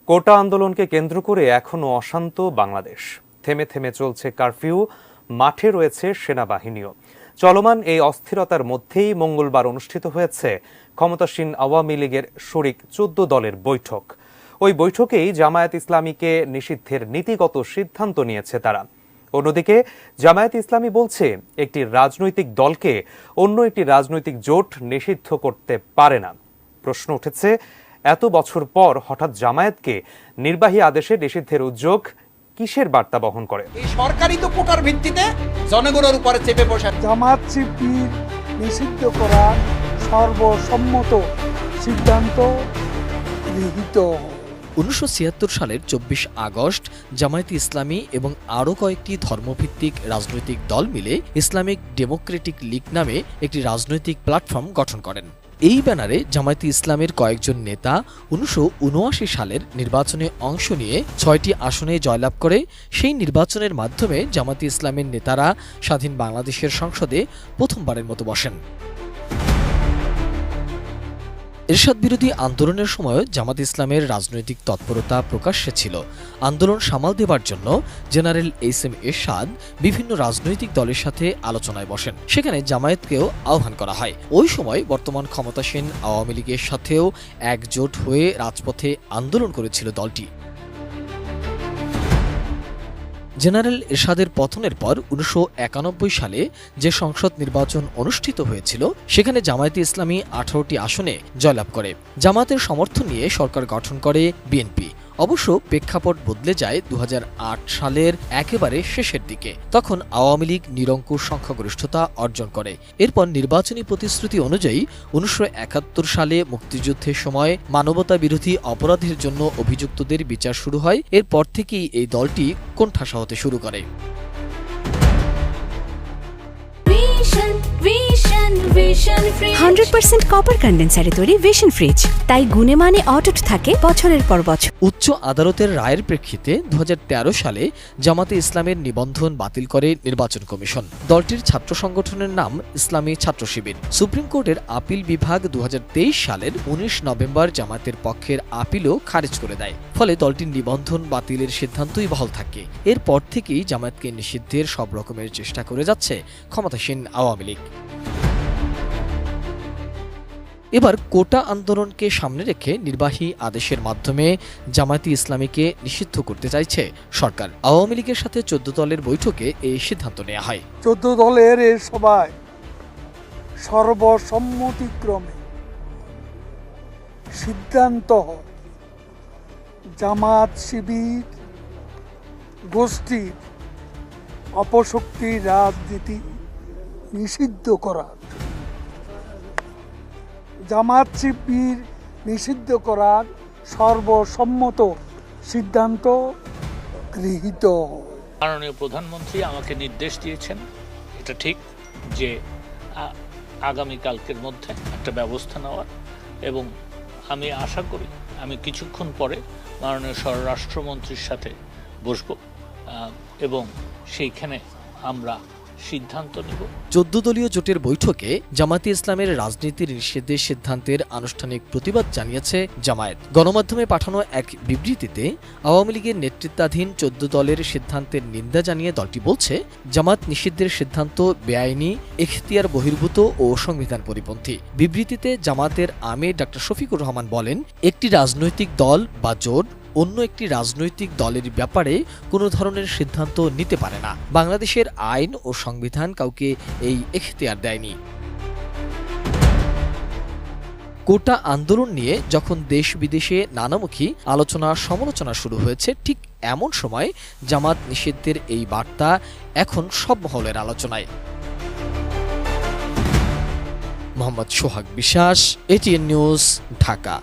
কোটা আন্দোলনকে কেন্দ্র করে এখনো অশান্ত বাংলাদেশ। থেমে থেমে চলছে কারফিউ, মাঠে রয়েছে সেনাবাহিনীও। চলমান এই অস্থিরতার মধ্যেই মঙ্গলবার অনুষ্ঠিত হয়েছে ক্ষমতাসীন আওয়ামী লীগের শরিক ১৪ দলের বৈঠক। ওই বৈঠকেই জামায়াত ইসলামীকে নিষিদ্ধের নীতিগত সিদ্ধান্ত নিয়েছে তারা। অন্যদিকে জামায়াত ইসলামী বলছে একটি রাজনৈতিক দলকে অন্য একটি রাজনৈতিক জোট নিষিদ্ধ করতে পারে না। প্রশ্ন উঠেছে, এত বছর পর হঠাৎ জামায়াতকে নির্বাহী আদেশে নিষিদ্ধের উদ্যোগ কিসের বার্তা বহন করে? এই সরকারি তো কোটার ভিত্তিতে জনগণের উপরে চেপে বসে। জামাত শিবির নিষিদ্ধ করা সর্বসম্মত সিদ্ধান্ত গৃহীত। ১৯৭৬ সালের ২৪ আগস্ট জামায়াতে ইসলামী এবং আরও কয়েকটি ধর্মভিত্তিক রাজনৈতিক দল মিলে ইসলামিক ডেমোক্রেটিক লীগ নামে একটি রাজনৈতিক প্ল্যাটফর্ম গঠন করেন। এই ব্যানারে জামায়াতে ইসলামের কয়েকজন নেতা ১৯৭৯ সালের নির্বাচনে অংশ নিয়ে ৬টি আসনে জয়লাভ করে সেই নির্বাচনের মাধ্যমে জামায়াতে ইসলামের নেতারা স্বাধীন বাংলাদেশের সংসদে প্রথমবারের মতো বসেন। এরশাদ বিরোধী আন্দোলনের সময় জামাত ইসলামের রাজনৈতিক তৎপরতা প্রকাশ্যে ছিল। আন্দোলন সামাল দেবার জন্য জেনারেল এস.এম. এরশাদ বিভিন্ন রাজনৈতিক দলের সাথে আলোচনায় বসেন। সেখানে জামায়াতকেও আহ্বান করা হয়। ওই সময় বর্তমান ক্ষমতাসীন আওয়ামী লীগের সাথেও একজোট হয়ে রাজপথে আন্দোলন করেছিল দলটি। জেনারেল এরশাদের পতনের পর ১৯৯১ সালে যে সংসদ নির্বাচন অনুষ্ঠিত হয়েছিল সেখানে জামায়াতে ইসলামী ১৮টি আসনে জয়লাভ করে। জামায়াতের সমর্থন নিয়ে সরকার গঠন করে বিএনপি। অবশ্য প্রেক্ষাপট বদলে যায় ২০০৮ সালের একেবারে শেষের দিকে। তখন আওয়ামী লীগ নিরঙ্কুশ সংখ্যাগরিষ্ঠতা অর্জন করে। এরপর নির্বাচনী প্রতিশ্রুতি অনুযায়ী ১৯৭১ সালে মুক্তিযুদ্ধের সময় মানবতা বিরোধী অপরাধের জন্য অভিযুক্তদের বিচার শুরু হয়। এরপর থেকেই এই দলটি কোণঠাসা হতে শুরু করে। 100% কপার কন্ডেন্সারে তৈরি ভিশন ফ্রিজ, তাই গুণে মানে অটুট থাকে বছরের পর বছর। উচ্চ আদালতের রায়ের প্রেক্ষিতে ২০১৩ সালে জামাতে ইসলামের নিবন্ধন বাতিল করে নির্বাচন কমিশন। দলটির ছাত্র সংগঠনের নাম ইসলামী ছাত্র শিবির। সুপ্রিম কোর্টের আপিল বিভাগ ২০২৩ সালের ১৯ নভেম্বর জামাতের পক্ষের আপিলও খারিজ করে দেয়। ফলে দলটির নিবন্ধন বাতিলের সিদ্ধান্তই বহাল থাকে। এরপর থেকেই জামায়াতকে নিষিদ্ধের সব রকমের চেষ্টা করে যাচ্ছে ক্ষমতাসীন আওয়ামী লীগ। এবার কোটা আন্দোলনকে সামনে রেখে নির্বাহী আদেশের মাধ্যমে জামায়াতে ইসলামীকে নিষিদ্ধ করতে চাইছে সরকার। আওয়ামী লীগের সাথে ১৪ দলের বৈঠকে এই সিদ্ধান্ত নেওয়া হয়। ১৪ দলের এই সভায় সর্বসম্মতিক্রমে সিদ্ধান্ত হয় জামাত শিবির গোষ্ঠীর অপশক্তি রাজনীতি নিষিদ্ধ করা। জামাত শিবির নিষিদ্ধ করার সর্বসম্মত সিদ্ধান্ত গৃহীত। মাননীয় প্রধানমন্ত্রী আমাকে নির্দেশ দিয়েছেন, এটা ঠিক যে আগামীকালকের মধ্যে একটা ব্যবস্থা নেওয়ার, এবং আমি আশা করি আমি কিছুক্ষণ পরে মাননীয় স্বরাষ্ট্রমন্ত্রীর সাথে বসব এবং সেইখানে আমরা সিদ্ধান্ত নেব। ১৪ দলীয় জোটের বৈঠকে জামায়াতে ইসলামের রাজনীতির নিষেধের সিদ্ধান্তের আনুষ্ঠানিক প্রতিবাদ জানিয়েছে জামায়াত। গণমাধ্যমে পাঠানো এক বিবৃতিতে আওয়ামী লীগের নেতৃত্বাধীন ১৪ দলের সিদ্ধান্তের নিন্দা জানিয়ে দলটি বলছে, জামায়াত নিষিদ্ধের সিদ্ধান্ত বেআইনি, এখতিয়ার বহির্ভূত ও সংবিধান পরিপন্থী। বিবৃতিতে জামায়াতের আমির ডা. শফিকুর রহমান বলেন, একটি রাজনৈতিক দল বা জোট অন্য একটি রাজনৈতিক দলের ব্যাপারে কোনো ধরনের সিদ্ধান্ত নিতে পারে না। বাংলাদেশের আইন ও সংবিধান কাউকে এই এখতিয়ার দেয়নি। কোটা আন্দোলন নিয়ে যখন দেশ বিদেশে নানামুখী আলোচনা সমালোচনা শুরু হয়েছে, ঠিক এমন সময় জামাত নিষিদ্ধের এই বার্তা এখন সব মহলের আলোচনায়। মোহাম্মদ সোহাগ বিশ্বাস, এটিএন নিউজ, ঢাকা।